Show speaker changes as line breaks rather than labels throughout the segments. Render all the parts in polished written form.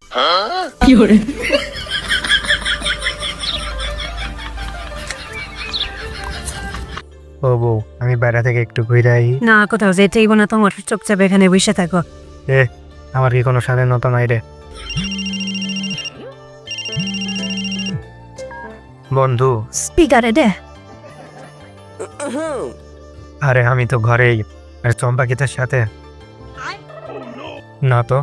ও বউ, আমি বাইরে থেকে একটু ঘুরে আই।
না, কোথাও যেতেই না, তোমার চুপচাপ এখানে বসে থাকো।
এ, আমার কি কোনো স্বাধীনতা নাই রে বন্ধু?
স্পিকারে দে।
আরে আমি তো ঘরেই। আর চম্পা কি তার সাথে? না তো।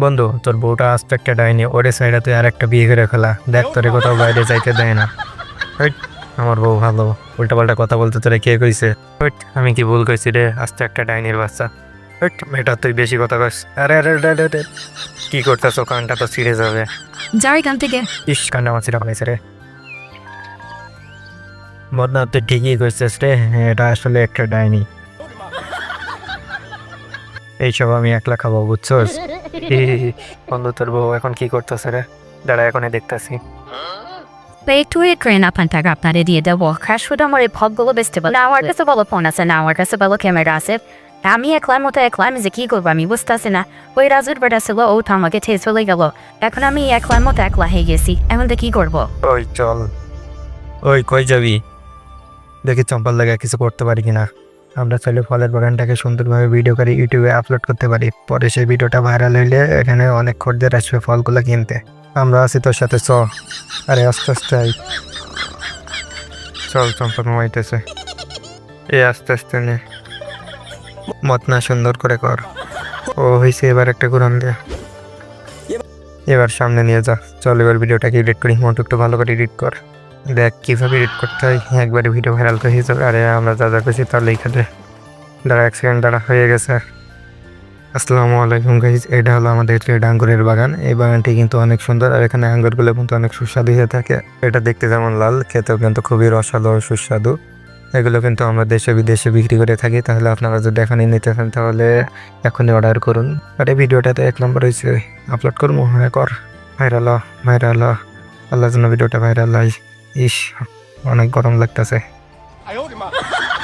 বন্ধু, তোর বউটা আস্ত একটা ডাইনি, ওরে সাইডে তুই আর একটা বিয়ে করে ফেলা। দেখ তোরে কোথাও বাইরে যাইতে দেয় না। হইট, আমার বউ ভালো, উল্টাপাল্টা কথা বলতে তোরে কে কইছে? হইট, আমি কি ভুল কইছি রে? আস্ত একটা ডাইনির বাচ্চা। হইট, মেয়েটা তুই বেশি কথা কইস। আরে আরে আরে আরে, কি করতেছো? কানটা তো ছিঁড়ে যাবে।
যাও এখান থেকে।
ইস, কানটা আমার ছিঁড়া ফেলাইছে রে। বদনা, তুই ঠিকই কইছিস রে, এটা আসলে একটা ডাইনি। এইসব আমি একলা খাবো, বুঝছোস? বন্ধু, তোর বউ এখন কি করতেছে রে? দাঁড়া, এখনই দেখতেছি।
একটু ট্রেন আপনার আপনারে দিয়ে দেবো। শুধু আমার এই ফলগুলো বেচতে পারবো না। আমার কাছে ভালো ফোন আছে না, আমার কাছে ভালো ক্যামেরা আছে। আমি একলার মতো একলা, আমি যে কি করবো আমি বুঝতেছি না। ওই রাজুর বেটা ছিল, ও তো আমাকে ঠেস চলে গেল। এখন আমি একলার মতো একলা হয়ে গেছি, এখন তো কি করবো?
ওই চল। ওই কই যাবি? দেখি চম্পার লাগে কিছু করতে পারি কিনা। আমরা চাইলে ফলের বাগানটাকে সুন্দরভাবে ভিডিও করে ইউটিউবে আপলোড করতে পারি। পরে সেই ভিডিওটা ভাইরাল হইলে এখানে অনেক খদ্দের আসবে ফলগুলো কিনতে। আমরা আছি তোর সাথে, চ। আরে আস্তে আস্তে আই। চল, চম্পা ঘুমাইতেছে। আস্তে আস্তে নে, মত না সুন্দর করে কর। ও হয়েছে, এবার একটা ঘুরান দে। এবার সামনে নিয়ে যা। চল, এবার ভিডিওটাকে এডিট করি। মোট একটু ভালো করে এডিট কর। দেখ কিভাবে এডিট করতে হয়, একবারে ভিডিও ভাইরাল করে যাবে। আরে আমরা যা যা করছি তার লেখা দে। দাঁড়া, এক সেকেন্ড দাঁড়া, হয়ে গেছে। আসসালামু আলাইকুম গাইজ, এটা হলো আমাদের ট্রেড আঙ্গুরের বাগান। এই বাগানটি কিন্তু অনেক সুন্দর, আর এখানে আঙ্গুরগুলো কিন্তু অনেক সুস্বাদু হয়ে থাকে। এটা দেখতে যেমন লাল, খেতেও কিন্তু খুবই রসালো ও সুস্বাদু। এগুলো কিন্তু আমরা দেশে বিদেশে বিক্রি করে থাকি। তাহলে আপনারা যদি এখনই নিতে চান তাহলে এখনই অর্ডার করুন। আর এই ভিডিওটাতে 1 নম্বর হয়েছে, আপলোড করবো। হ্যাঁ কর, ভাইরাল ভাইরাল। আল্লাহ যেন ভিডিওটা ভাইরাল হয়। ইস, অনেক গরম লাগতেছে।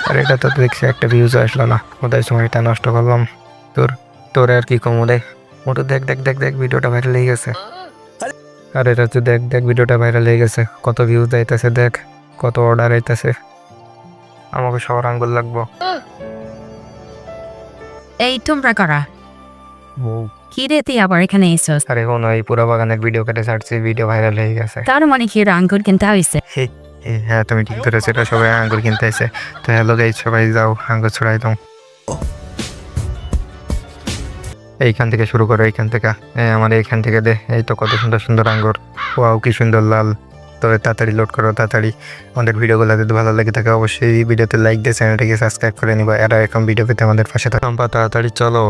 আর এটা তো দেখছি একটা ভিউজ আসলো না, ওদের সময়টা নষ্ট করলাম। তোর আর কি কম দেখ। মোটু দেখ দেখ দেখ দেখ, ভিডিওটা ভাইরাল হয়ে গেছে। আর এটা তো দেখ দেখ, ভিডিওটা ভাইরাল হয়ে গেছে। কত ভিউজ আইতেছে দেখ, কত অর্ডার আইতেছে। আমাকে শহর আঙ্গুল লাগবো।
এই তোমরা কারা?
বউ,
কি রে তুই আবার এখানে এসেছ?
আরে কোনো এই পুরো বাগানের ভিডিও কেটে ছাড়ছি, ভিডিও ভাইরাল হয়ে গেছে।
তার মানে কি আঙ্গুর কিনতে হয়েছে?
হ্যাঁ, তুমি ঠিক ধরেছো, এটা সবাই আঙ্গুর কিনতে এসে। তো হ্যালো গাইজ, সবাই যাও আঙ্গুর ছড়াই দাও। এইখান থেকে শুরু করো, এইখান থেকে। আমার এইখান থেকে দে। এই তো কত সুন্দর সুন্দর আঙ্গুর। ওয়াও, কি সুন্দর লাল। তবে তাড়াতাড়ি লোড করো, তাড়াতাড়ি। আমাদের ভিডিওগুলো যদি ভালো লাগে থাকে অবশ্যই ভিডিওতে লাইক দিয়ে চ্যানেলটাকে সাবস্ক্রাইব করে নিবা। এরা এখন ভিডিও পেতে আমাদের পাশে থাকুন। তাড়াতাড়ি চলো।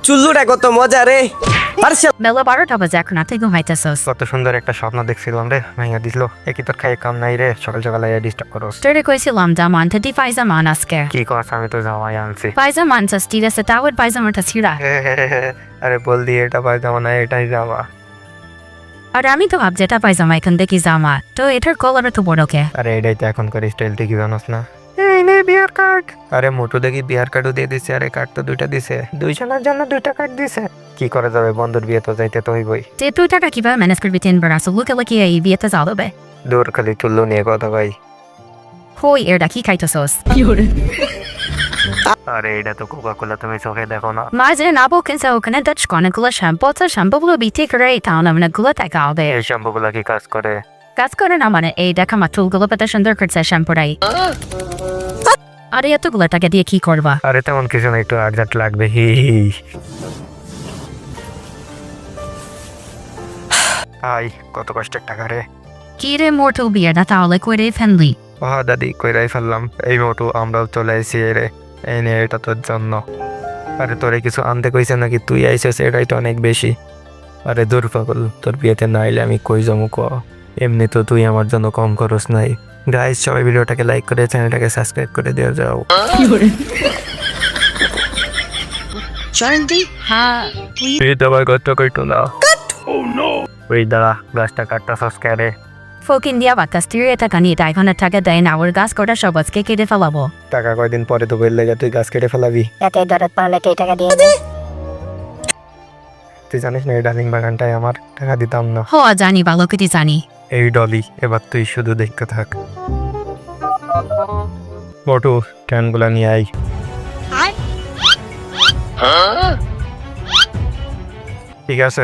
চুল্লুটা কত মজা রে।
বেলা 12টা বাজে, এখন তুই ঘুমাইতেছস?
কত সুন্দর একটা স্বপ্ন দেখছিলাম রে, ভাইয়া দিল। একই তোর খাই কাম নাই রে, সকাল সকাল ডিস্টার্ব করো।
তোরে কইছিলাম জামান তুই পায়জামান আজকে।
কি কথা, আমি তো জামাই আনছি।
পায়জামান চাস, ঠিক আছে, তাও পায়জামাটা ছিঁড়া।
আরে বল দিয়ে, এটা পায়জামা না, এটাই জামা।
আর আমি তো ভাবছি এটা পায়জামা, এখন দেখি জামা। তো এটার কলার তো বড় কে?
আরে এটাই তো এখনকার স্টাইল, ঠিকই জানোস না। এই নে বিয়ার কার্ড। আরে মোটু দেখি বিয়ার কার্ডও দিয়ে দিছে। আরে কার্ড তো 2টা দিছে, 2 জনের জন্য 2টা কার্ড দিছে। কি করে যাবে, বন্ধুর বিয়ে তো যাইতে তো হইবই।
তুই টাকা কিভাবে ম্যানেজ করবি 3 বার? আসল লোকে কি এই বিয়েতে যাবে?
দূর, খালি চুল্লু নিয়ে কথা ভাই।
হই এটা কি খাইতেছস?
আরে এটা তো কোকা কোলা, তুমি চোখে দেখো না?
মাঝে না বলছেন ওখানে দাচ অনেকগুলো শ্যাম্পু আছে, শ্যাম্পুগুলো বিক্রি করে তাহলে অনেকগুলো টাকা হবে।
এই শ্যাম্পু গুলা কি কাজ করে?
কাজ করে না মানে? এই দেখা আমার চুলগুলো পেতে সুন্দর করছে শ্যাম্পুটাই। আরে এতগুলো টাকা দিয়ে কি করবা?
আরে তেমন কিছু না, একটু আর্জেন্ট লাগবে। হাই, কত কষ্টের টাকা রে।
কি রে মোটু, বিয়ে না তাহলে করে ফেললি?
দাদি কইরাই ফেললাম। এই মোটু, আমরাও চলে আইছি রে। এই নে, এটা তোর জন্য। আরে তোরে কিছু আনতে কইছে নাকি? তুই আইছিস, এটাই তো অনেক বেশি। আরে দূর পাগল, তোর বিয়েতে না আইলে আমি কই যাবো ক? এমনি তো তুই আমার জন্য কম খরচ নাই। গাইস, সবাই ভিডিওটাকে লাইক করে চ্যানেলটাকে সাবস্ক্রাইব করে দিয়ে যাও।
হ্যাঁ
এই দাবার কত কইতো না। ওই দাঁড়া, গাছটা কাটটা সস্কারে।
ফকিন দিয়া বাতাস তিরিয়ে টাকা নিয়ে টাইফানের টাকা দেয় না ওর গাছ কটা সব আজকে কেটে ফেলাবো
টাকা কয়দিন পরে তো বললে তুই গাছ কেটে ফেলাবি।
এতে দরদ পারলে কে টাকা দিয়ে দে।
তুই জানিস না এই ডালিম বাগানটাই আমার, টাকা দিতাম না।
হ জানি ভালো করে জানি।
এই ডলি এবার তুই শুধু দেখতে থাক। বটু ক্যানগুলা নিয়ে আই। ঠিক আছে